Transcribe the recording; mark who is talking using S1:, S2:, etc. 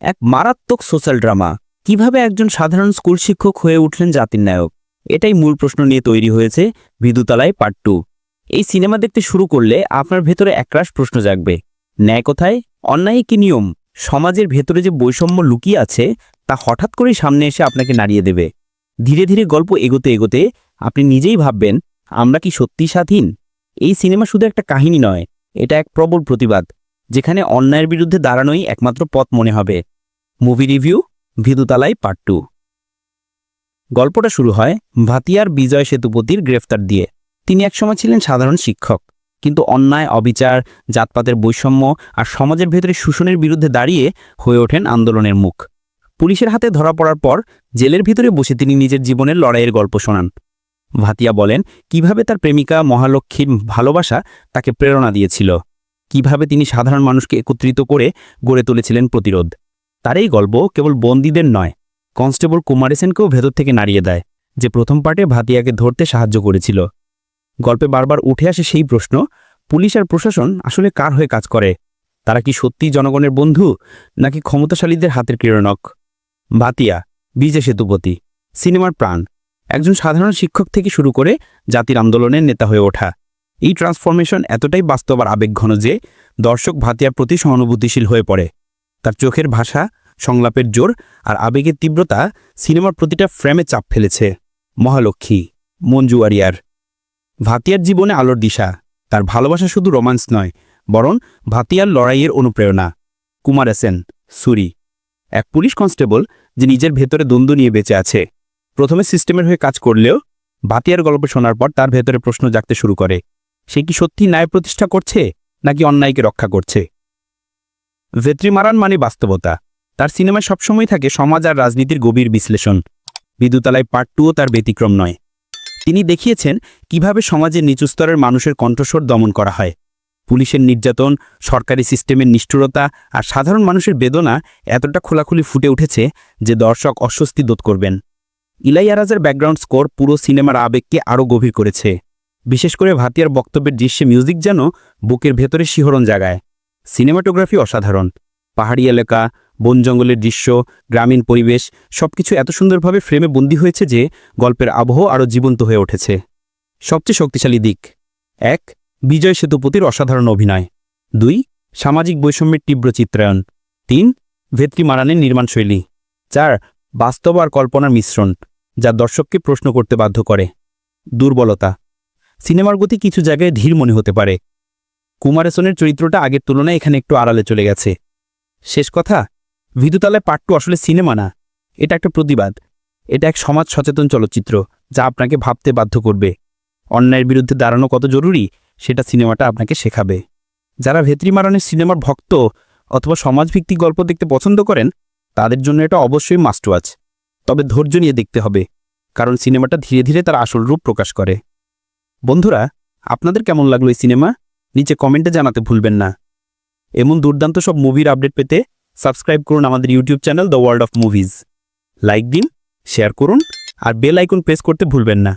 S1: এক মারাত্মক social drama. কিভাবে একজন সাধারণ স্কুল শিক্ষক হয়ে উঠলেন জাতির নায়ক, এটাই মূল প্রশ্ন নিয়ে তৈরি হয়েছে বিদুতালায় পার্ট 2। এই সিনেমা দেখতে শুরু করলে আপনার ভেতরে একরাশ প্রশ্ন জাগবে। ন্যায় কোথায়? অন্যায় কি নিয়ম? সমাজের ভেতরে যে বৈষম্য লুকিয়ে আছে তা হঠাৎ করেই সামনে এসে আপনাকে নাড়িয়ে দেবে। ধীরে ধীরে গল্প এগোতে এগোতে আপনি নিজেই ভাববেন, আমরা কি সত্যি স্বাধীন? এই সিনেমা শুধু একটা কাহিনী নয়, এটা এক প্রবল প্রতিবাদ, যেখানে অন্যায়ের বিরুদ্ধে দাঁড়ানোই একমাত্র পথ মনে হবে। Movie review, Viduthalai part 2। গল্পটা শুরু হয় ভাতিয়ার বিজয় সেতুপতির গ্রেফতার দিয়ে। তিনি একসময় ছিলেন সাধারণ শিক্ষক, কিন্তু অন্যায়, অবিচার, জাতপাতের বৈষম্য আর সমাজের ভেতরে শোষণের বিরুদ্ধে দাঁড়িয়ে হয়ে ওঠেন আন্দোলনের মুখ। পুলিশের হাতে ধরা পড়ার পর জেলের ভিতরে বসে তিনি নিজের জীবনের লড়াইয়ের গল্প শোনান। ভাতিয়া বলেন কিভাবে তার প্রেমিকা মহালক্ষ্মীর ভালোবাসা তাকে প্রেরণা দিয়েছিল, কিভাবে তিনি সাধারণ মানুষকে একত্রিত করে গড়ে তুলেছিলেন প্রতিরোধ। তার এই গল্প কেবল বন্দীদের নয়, কনস্টেবল কুমারেসেনকেও ভেতর থেকে নাড়িয়ে দেয়, যে প্রথম পার্টে ভাতিয়াকে ধরতে সাহায্য করেছিল। গল্পে বারবার উঠে আসে সেই প্রশ্ন, পুলিশ আর প্রশাসন আসলে কার হয়ে কাজ করে? তারা কি সত্যিই জনগণের বন্ধু, নাকি ক্ষমতাশালীদের হাতের ক্রীড়নক? ভাতিয়া, বিজয় সেতুপতি, সিনেমার প্রাণ। একজন সাধারণ শিক্ষক থেকে শুরু করে জাতির আন্দোলনের নেতা হয়ে ওঠা। এই ট্রান্সফরমেশন এতটাই বাস্তব আর আবেগঘন যে দর্শক ভাতিয়ার প্রতি সহানুভূতিশীল হয়ে পড়ে। তার চোখের ভাষা, সংলাপের জোর আর আবেগের তীব্রতা সিনেমার প্রতিটা ফ্রেমে চাপ ফেলেছে। মহালক্ষ্মী, মঞ্জু ওয়ারিয়ার। ভাতিয়ার জীবনে আলোর দিশা। তার ভালোবাসা শুধু রোমান্স নয়, বরং ভাতিয়ার লড়াইয়ের অনুপ্রেরণা। কুমারেসেন, সুরি, এক পুলিশ কনস্টেবল যে নিজের ভেতরে দ্বন্দ্ব নিয়ে বেঁচে আছে। প্রথমে সিস্টেমের হয়ে কাজ করলেও ভাতিয়ার গল্প শোনার পর তার ভেতরে প্রশ্ন জাগতে শুরু করে, সে কি সত্যি ন্যায় প্রতিষ্ঠা করছে, নাকি অন্যায়কে রক্ষা করছে? ভেত্রিমারান মানে বাস্তবতা। তার সিনেমায় সবসময় থাকে সমাজ আর রাজনীতির গভীর বিশ্লেষণ। বিদুতালায় পার্ট 2ও তার ব্যতিক্রম নয়। তিনি দেখিয়েছেন কিভাবে সমাজের নিচু স্তরের মানুষের কণ্ঠস্বর দমন করা হয়। পুলিশের নির্যাতন, সরকারি সিস্টেমের নিষ্ঠুরতা আর সাধারণ মানুষের বেদনা এতটা খোলাখুলি ফুটে উঠেছে যে দর্শক অস্বস্তি বোধ করবেন। ইলাইয়ারাজের ব্যাকগ্রাউন্ড স্কোর পুরো সিনেমার আবেগকে আরও গভীর করেছে। বিশেষ করে ভাতিয়ার বক্তব্যের দৃশ্যে মিউজিক যেন বুকের ভেতরে শিহরণ জাগায়। সিনেমাটোগ্রাফি অসাধারণ। পাহাড়ি এলাকা, বন জঙ্গলের দৃশ্য, গ্রামীণ পরিবেশ সবকিছু এত সুন্দরভাবে ফ্রেমে বন্দী হয়েছে যে গল্পের আবহ আরও জীবন্ত হয়ে উঠেছে। সবচেয়ে শক্তিশালী দিক: 1. বিজয় সেতুপতির অসাধারণ অভিনয়। 2. সামাজিক বৈষম্যের তীব্র চিত্রায়ন। 3. ভেত্রিমারানের নির্মাণশৈলী। 4. বাস্তব আর কল্পনার মিশ্রণ, যা দর্শককে প্রশ্ন করতে বাধ্য করে। দুর্বলতা: সিনেমার গতি কিছু জায়গায় ধীর মনে হতে পারে। কুমারেসনের চরিত্রটা আগের তুলনায় এখানে একটু আড়ালে চলে গেছে। শেষ কথা, বিদুতালায় পার্ট 2 আসলে সিনেমা না, এটা একটা প্রতিবাদ। এটা এক সমাজ সচেতন চলচ্চিত্র যা আপনাকে ভাবতে বাধ্য করবে। অন্যায়ের বিরুদ্ধে দাঁড়ানো কত জরুরি সেটা সিনেমাটা আপনাকে শেখাবে। যারা ভেত্রিমারানের সিনেমার ভক্ত অথবা সমাজভিত্তিক গল্প দেখতে পছন্দ করেন, তাদের জন্য এটা অবশ্যই মাস্ট ওয়াচ। তবে ধৈর্য নিয়ে দেখতে হবে, কারণ সিনেমাটা ধীরে ধীরে তার আসল রূপ প্রকাশ করে। বন্ধুরা, আপনাদের কেমন লাগলো এই সিনেমা? নিচে কমেন্টে জানাতে ভুলবেন না। এমন দুর্দান্ত সব মুভির আপডেট পেতে সাবস্ক্রাইব করুন আমাদের YouTube channel the world of movies. Like দিন, শেয়ার করুন আর বেল আইকন প্রেস করতে ভুলবেন না।